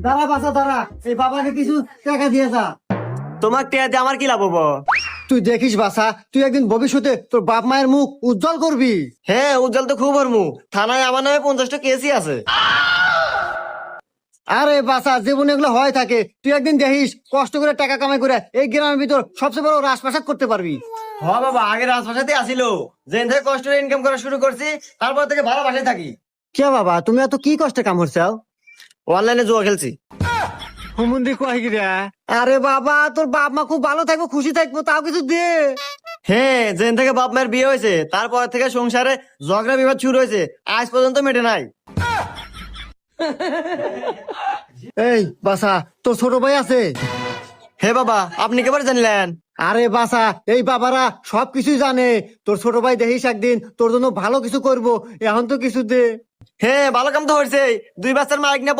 দাঁড়া বাসা দাঁড়া, এই বাবাকে কিছু টাকা দিয়ে যা। তোমার টিয়া দিয়ে আমার কি লাভ হবো? তুই দেখিস বাসা, তুই একদিন ভবিষ্যতে তোর বাপ মায়ের মুখ উজ্জ্বল করবি। হ্যাঁ, উজ্জ্বল তো খুব হরমু। থানায় আমার নামে 50টা কেসই আছে। আরে বাসা, জীবনে এগুলো হয় থাকে, তুই একদিন দেখিস কষ্ট করে টাকা কামাই করে এই গ্রামের ভিতর সবচেয়ে বড় রাজপ্রাসাদ করতে পারবি। হ বাবা, আগে রাজপ্রাসাদে আসিল, যেন থেকে কষ্ট করে ইনকাম করা শুরু করছি, তারপর থেকে ভালো বাসায় থাকি। কে বাবা, তুমি এত কি কষ্টে কাম করছাও? অনলাইনে জুয়া খেলছি। হুমুন্দি কয় কি রে? আরে বাবা, তোর বাপ মা খুব ভালো থাকবো, খুশি থাকবো, তাও কিছু দে। হ্যাঁ, যেন থেকে বাপ মায়ের বিয়ে হয়েছে তারপর থেকে সংসারে ঝগড়া বিবাদ শুরু হয়েছে, আজ পর্যন্ত মেটে নাই। এই বাসা, তোর ছোট ভাই আছে? হে বাবা, আপনি কেবার জানলেন? আরে বাসা, এই বাবারা সবকিছুই জানে। তোর ছোট ভাই দেখিস একদিন তোর জন্য ভালো কিছু করব, এখন তো কিছু দে। হ্যাঁ, ভালো কাম তো হয়েছে। 2 বাচ্চার মালিক না